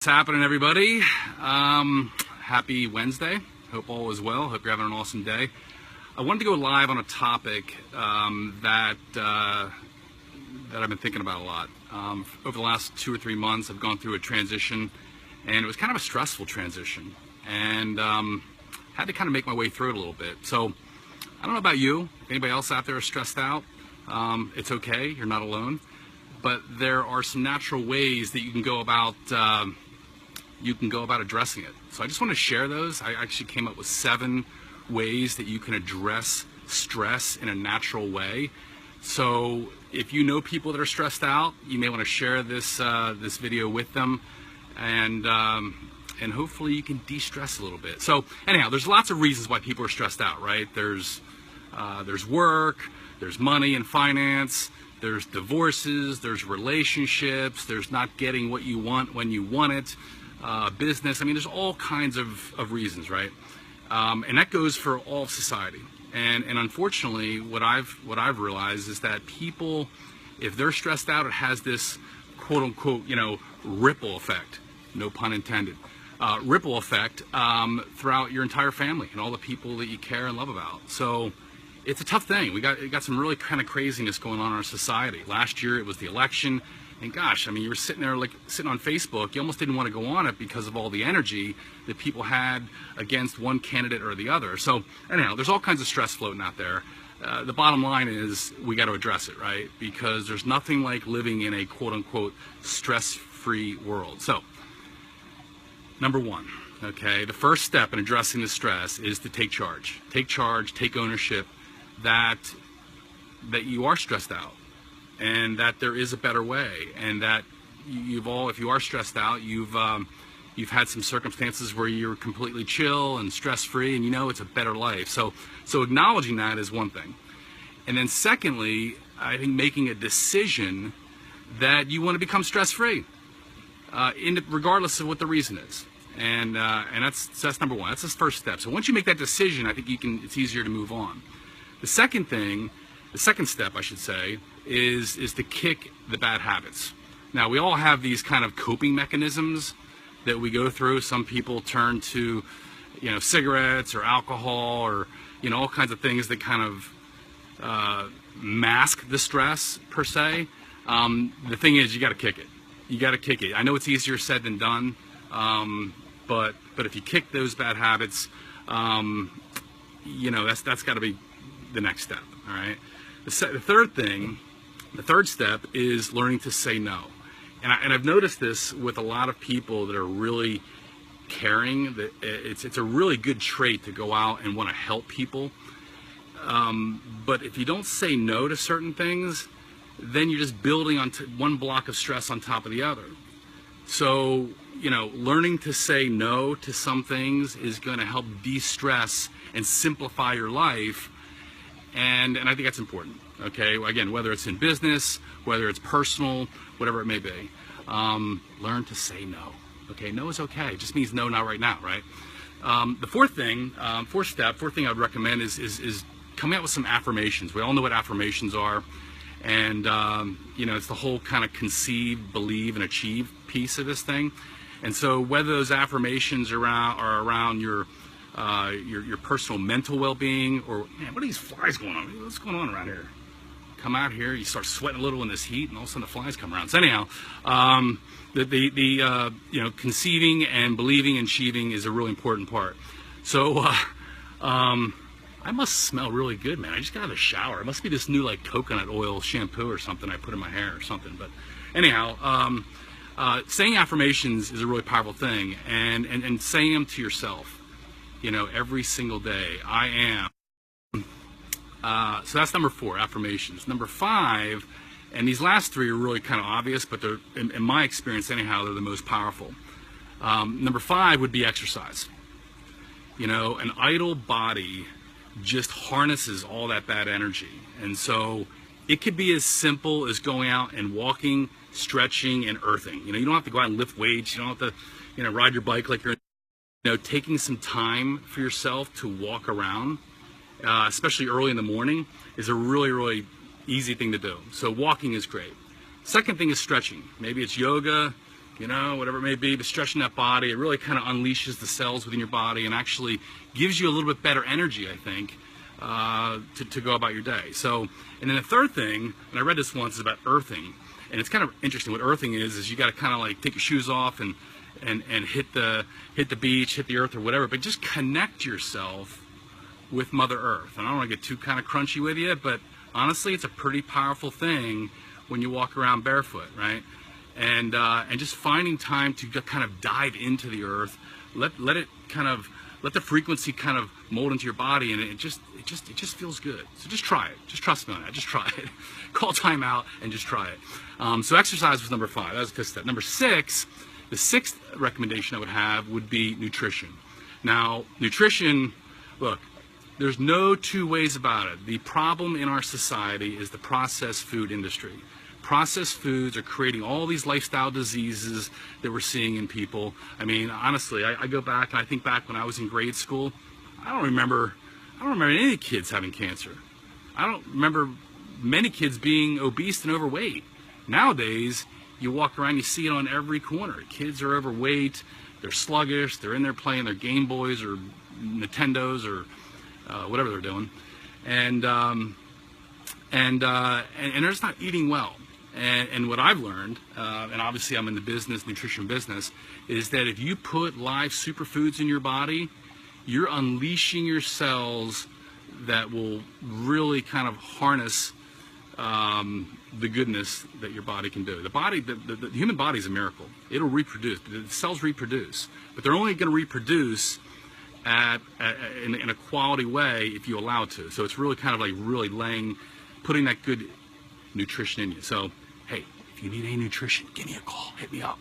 What's happening, everybody? Happy Wednesday. Hope all is well. Hope you're having an awesome day. I wanted to go live on a topic that I've been thinking about a lot. Over the last 2 or 3 months, I've gone through a transition, and it was kind of a stressful transition, and had to kind of make my way through it a little bit. So I don't know about you. If anybody else out there is stressed out, it's okay. You're not alone. But there are some natural ways that you can go about addressing it. So I just want to share those. I actually came up with 7 ways that you can address stress in a natural way. So if you know people that are stressed out, you may want to share this this video with them, and hopefully you can de-stress a little bit. So anyhow, there's lots of reasons why people are stressed out, right? There's work, there's money and finance, there's divorces, there's relationships, there's not getting what you want when you want it, business. I mean, there's all kinds of reasons, right? And that goes for all of society. And unfortunately, what I've realized is that people, if they're stressed out, it has this quote unquote, ripple effect, no pun intended, ripple effect throughout your entire family and all the people that you care and love about. So it's a tough thing. We got some really kind of craziness going on in our society. Last year it was the election, and gosh, I mean, you were sitting there like sitting on Facebook. You almost didn't want to go on it because of all the energy that people had against one candidate or the other. So anyhow, there's all kinds of stress floating out there. The bottom line is we got to address it, right? Because there's nothing like living in a quote unquote stress-free world. So number 1, okay, the first step in addressing the stress is to take charge. Take charge, take ownership that you are stressed out, and that there is a better way, and that if you are stressed out, you've had some circumstances where you're completely chill and stress-free, and it's a better life. So acknowledging that is one thing. And then secondly, I think making a decision that you want to become stress-free, regardless of what the reason is. And that's number 1. That's the first step. So once you make that decision, I think it's easier to move on. The second step, I should say, is to kick the bad habits. Now, we all have these kind of coping mechanisms that we go through. Some people turn to, cigarettes or alcohol or, all kinds of things that kind of mask the stress, per se. The thing is, you got to kick it. You got to kick it. I know it's easier said than done, but if you kick those bad habits, that's got to be the next step. All right. The third step is learning to say no. And I've noticed this with a lot of people that are really caring. That it's a really good trait to go out and want to help people. But if you don't say no to certain things, then you're just building on one block of stress on top of the other. So learning to say no to some things is going to help de-stress and simplify your life. And I think that's important, okay? Again, whether it's in business, whether it's personal, whatever it may be, learn to say no, okay? No is okay. It just means no, not right now, right? The fourth thing I would recommend is coming out with some affirmations. We all know what affirmations are, and it's the whole kind of conceive, believe, and achieve piece of this thing. And so whether those affirmations are around your personal mental well-being, or man, what are these flies going on? What's going on around here? Come out here, you start sweating a little in this heat, and all of a sudden the flies come around. So anyhow, conceiving and believing and achieving is a really important part. So I must smell really good, man. I just got out of the shower. It must be this new like coconut oil shampoo or something I put in my hair or something. But anyhow, saying affirmations is a really powerful thing, and saying them to yourself. Every single day, I am. So that's number 4, affirmations. Number 5, and these last 3 are really kind of obvious, but they're, in my experience anyhow, they're the most powerful. Number 5 would be exercise. An idle body just harnesses all that bad energy. And so it could be as simple as going out and walking, stretching, and earthing. You don't have to go out and lift weights. You don't have to, ride your bike like you're taking some time for yourself to walk around, especially early in the morning, is a really, really easy thing to do. So walking is great. Second thing is stretching. Maybe it's yoga, you know, whatever it may be, but stretching that body, it really kind of unleashes the cells within your body and actually gives you a little bit better energy, I think, to go about your day. So, and then the third thing, and I read this once, is about earthing. And it's kind of interesting. What earthing is you got to kind of like take your shoes off and hit the beach, hit the earth or whatever, but just connect yourself with Mother Earth. And I don't want to get too kind of crunchy with you, but honestly, it's a pretty powerful thing when you walk around barefoot, right? And just finding time to kind of dive into the earth, let it kind of, let the frequency kind of mold into your body, and it just feels good. So just try it. Just trust me on that. Just try it. Call time out and just try it. So exercise was number 5. That was a good step. Number 6, the 6th recommendation I would have would be nutrition. Now, nutrition, look, there's no two ways about it. The problem in our society is the processed food industry. Processed foods are creating all these lifestyle diseases that we're seeing in people. I mean, honestly, I go back and I think back when I was in grade school. I don't remember any kids having cancer. I don't remember many kids being obese and overweight. Nowadays, you walk around, you see it on every corner. Kids are overweight, they're sluggish, they're in there playing their Game Boys or Nintendos or whatever they're doing, and they're just not eating well. And what I've learned, and obviously I'm in the nutrition business, is that if you put live superfoods in your body, you're unleashing your cells that will really kind of harness the goodness that your body can do. The human body is a miracle. It'll reproduce. The cells reproduce, but they're only going to reproduce in a quality way if you allow it to. So it's really kind of like putting that good nutrition in you. So, hey, if you need any nutrition, give me a call. Hit me up.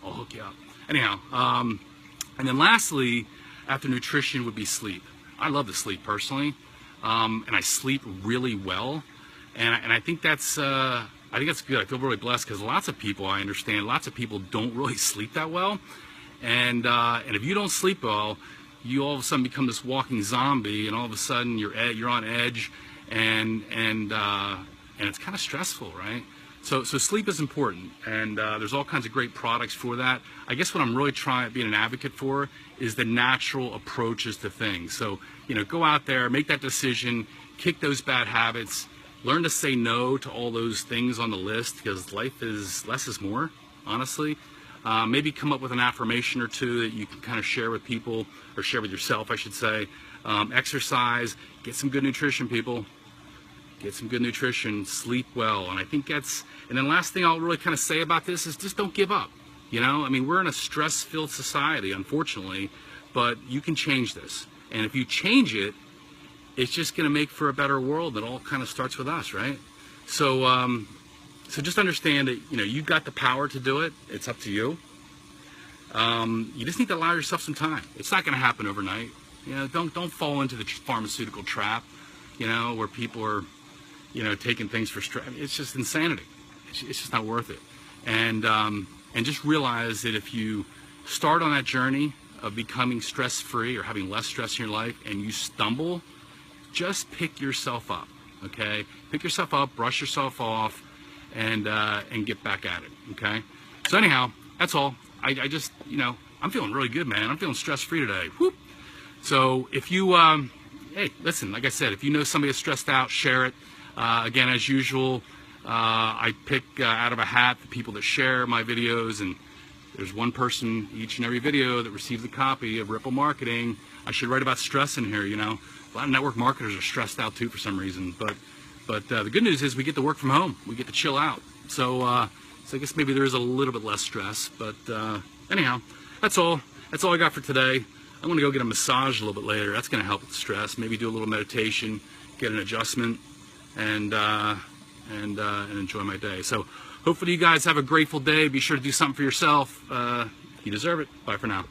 I'll hook you up. Anyhow, and then lastly, after nutrition would be sleep. I love to sleep personally, and I sleep really well. And I think that's good. I feel really blessed because lots of people, I understand, lots of people don't really sleep that well. And if you don't sleep well, you all of a sudden become this walking zombie, and all of a sudden you're on edge, and it's kind of stressful, right? So sleep is important, and there's all kinds of great products for that. I guess what I'm really being an advocate for is the natural approaches to things. So, you know, go out there, make that decision, kick those bad habits, learn to say no to all those things on the list, because life is less is more, honestly. Maybe come up with an affirmation or two that you can kind of share with people, or share with yourself, I should say. Exercise, get some good nutrition, people. Get some good nutrition, sleep well, and I think that's, and then last thing I'll really kind of say about this is just don't give up. You know, I mean, we're in a stress-filled society, unfortunately, but you can change this. And if you change it, it's just going to make for a better world. It all kind of starts with us, right? So, so just understand that, you know, you've got the power to do it. It's up to you. You just need to allow yourself some time. It's not going to happen overnight. You know, don't fall into the pharmaceutical trap, you know, where people are, you know, taking things for stress. It's just insanity. It's just not worth it. And just realize that if you start on that journey of becoming stress-free or having less stress in your life, and you stumble, just pick yourself up, okay? Pick yourself up, brush yourself off, and get back at it, okay? So anyhow, that's all. I just, you know, I'm feeling really good, man. I'm feeling stress-free today. Whoop. So if you, hey, listen, like I said, if you know somebody that's stressed out, share it. Again, as usual, I pick out of a hat the people that share my videos, and there's one person each and every video that receives a copy of Ripple Marketing. I should write about stress in here, you know. A lot of network marketers are stressed out too for some reason, but the good news is we get to work from home. We get to chill out. So I guess maybe there is a little bit less stress, but anyhow, that's all. That's all I got for today. I'm gonna go get a massage a little bit later. That's gonna help with stress. Maybe do a little meditation, get an adjustment, and enjoy my day. So hopefully you guys have a grateful day. Be sure to do something for yourself. You deserve it. Bye for now.